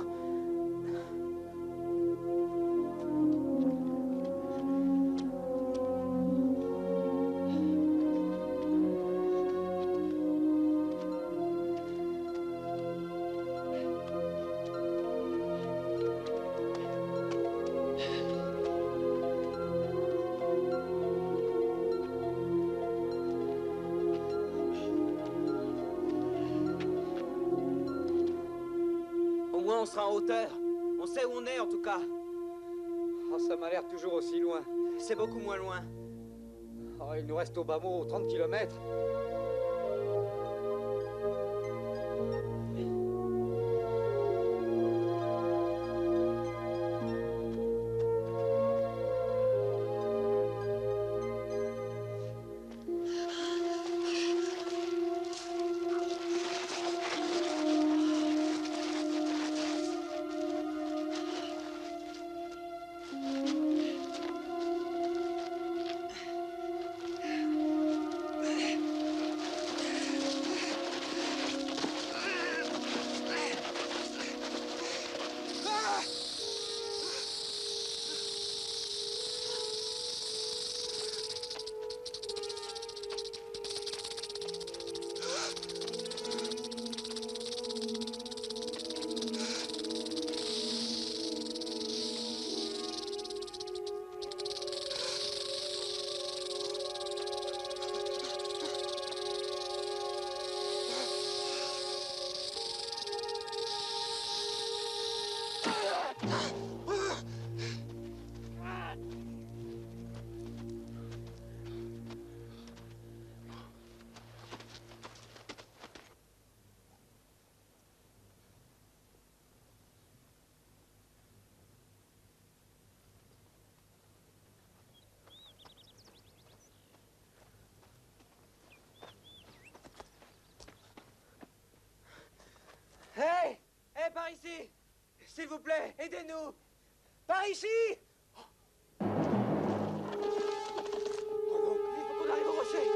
sera en hauteur. On sait où on est, en tout cas. Oh, ça m'a l'air toujours aussi loin. C'est beaucoup moins loin. Oh, il nous reste au bas mot 30 km. Hé! Hé, par ici! S'il vous plaît, aidez-nous! Par ici! Oh non, il faut qu'on arrive au rocher!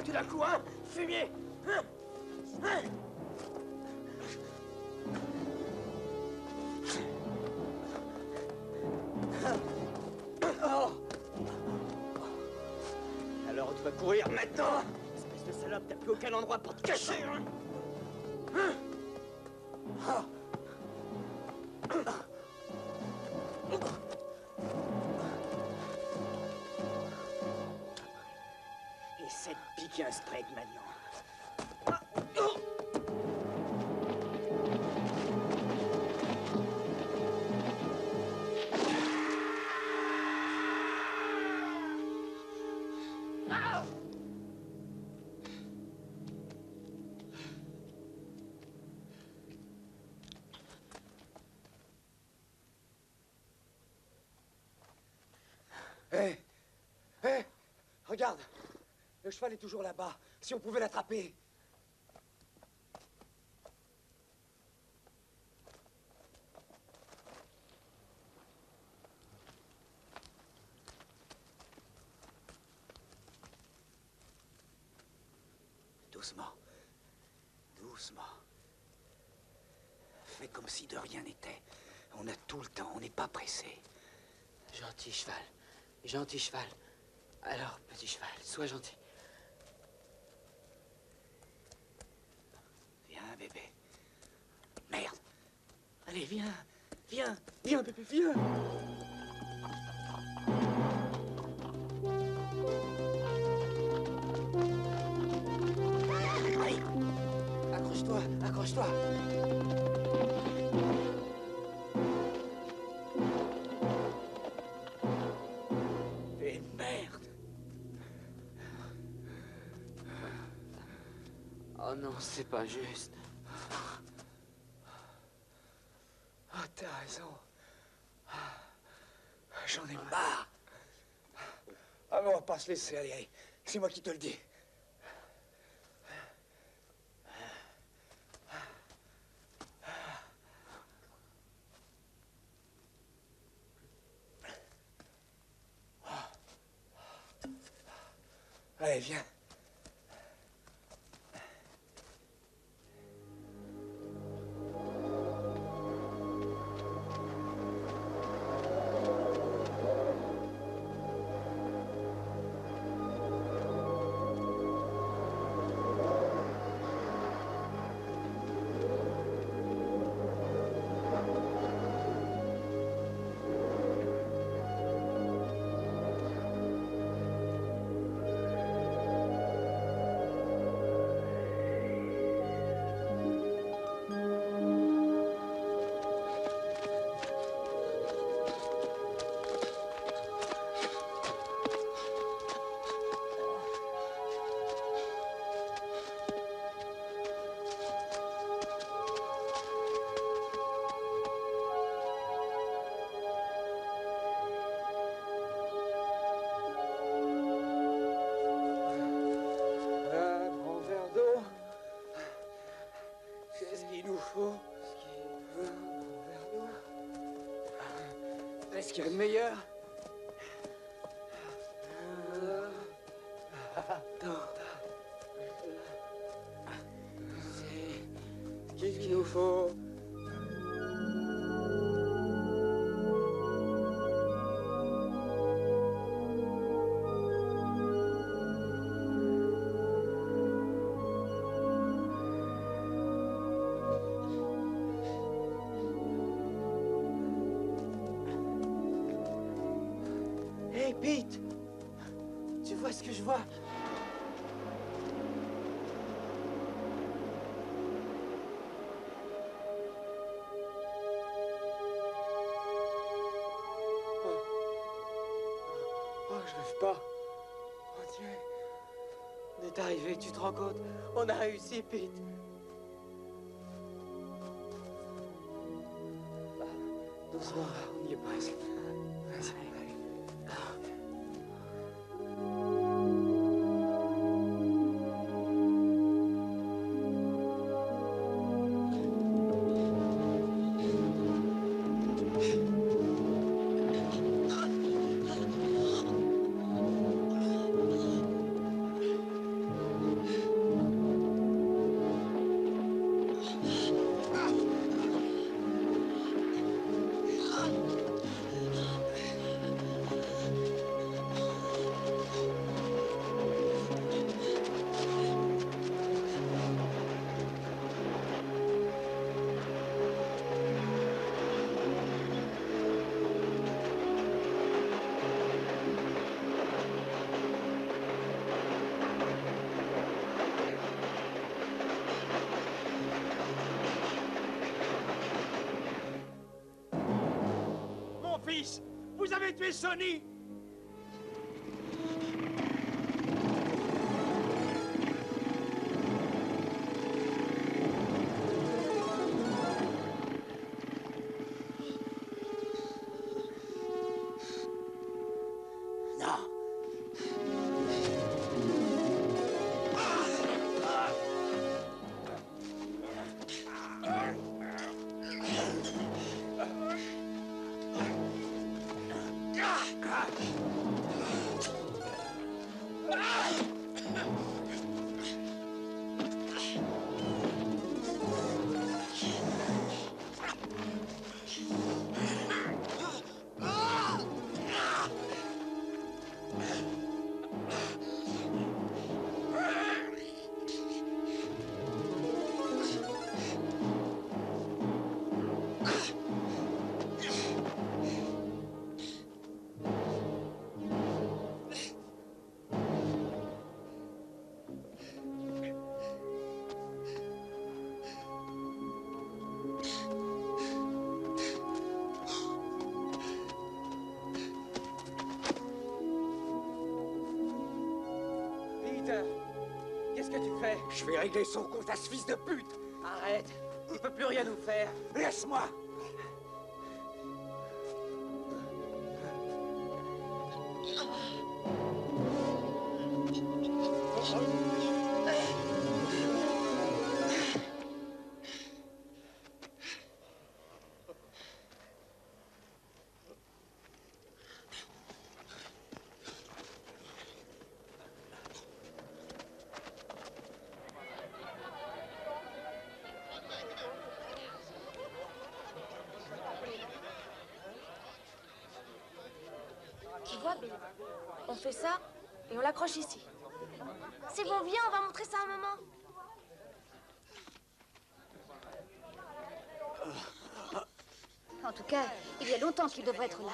Tout d'un coup, hein? Fumier! Hein? Hein? Oh! Alors tu vas courir maintenant? Espèce de salope, t'as plus aucun endroit pour te cacher, hein? Hein? Oh. Essaie de piquer un strike maintenant. Hé! Hé! Regarde! Le cheval est toujours là-bas. Si on pouvait l'attraper. Doucement. Doucement. Fais comme si de rien n'était. On a tout le temps, on n'est pas pressé. Gentil cheval. Gentil cheval. Alors, petit cheval, sois gentil. Viens, bébé. Merde. Allez, viens. Viens. Viens, bébé, viens. Oui. Accroche-toi, accroche-toi. Et merde. Oh non, c'est pas juste. Ah, t'as raison. J'en ai marre. Ah, mais on va pas se laisser aller, allez. C'est moi qui te le dis. Allez, viens. Est-ce qu'il y a de meilleur? Qu'est-ce qu'il nous faut? Hey, Pete! Tu vois ce que je vois? Oh, je rêve pas. Oh, Dieu. On est arrivé, tu te rends compte? On a réussi, Pete. Doucement, on y est presque. Vas-y. Vous avez tué Sonny! Non. Qu'est-ce que tu fais? Je vais régler son compte à ce fils de pute. Arrête. Il peut plus rien nous faire. Laisse-moi. Tu vois, Bill, on fait ça et on l'accroche ici. C'est bon, viens, on va montrer ça à maman. En tout cas, il y a longtemps qu'il devrait être là.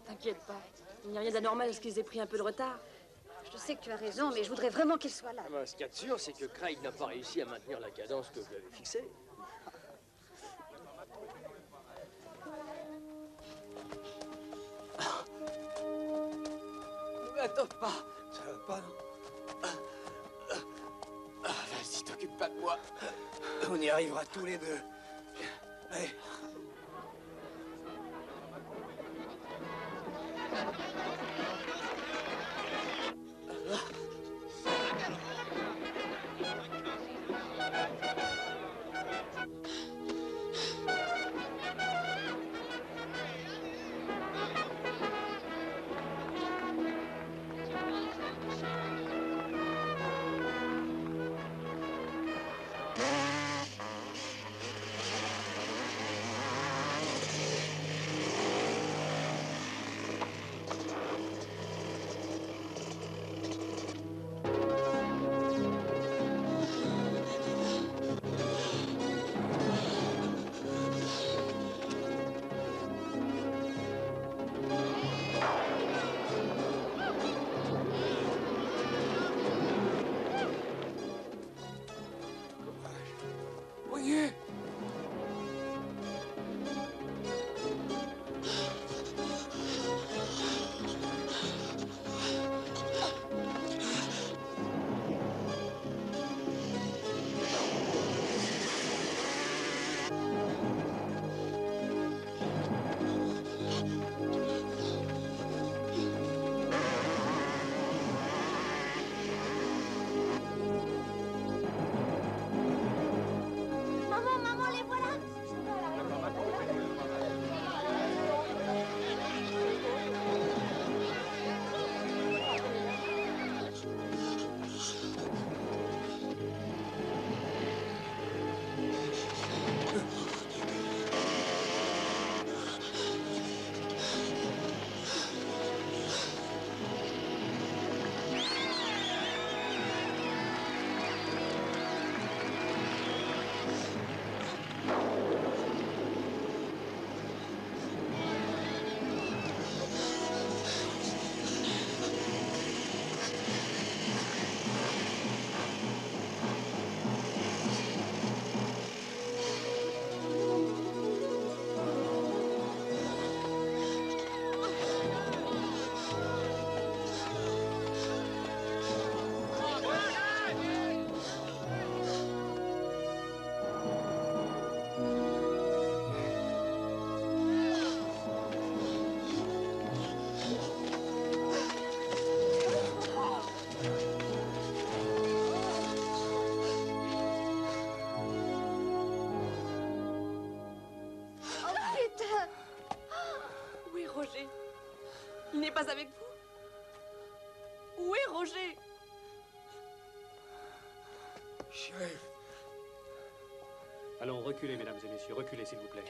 T'inquiète pas, il n'y a rien d'anormal à ce qu'ils aient pris un peu de retard. Je sais que tu as raison, mais je voudrais vraiment qu'il soit là. Ce qu'il y a de sûr, c'est que Craig n'a pas réussi à maintenir la cadence que vous avez fixée. Ne m'attends pas. Ça va pas, non? Vas-y, t'occupe pas de moi. On y arrivera tous les deux. Allez. Voyez. Maman, les voilà. Où est Roger? Il n'est pas avec vous? Où est Roger? Shérif. Allons, reculez, mesdames et messieurs, reculez, s'il vous plaît.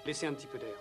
Laissez un petit peu d'air.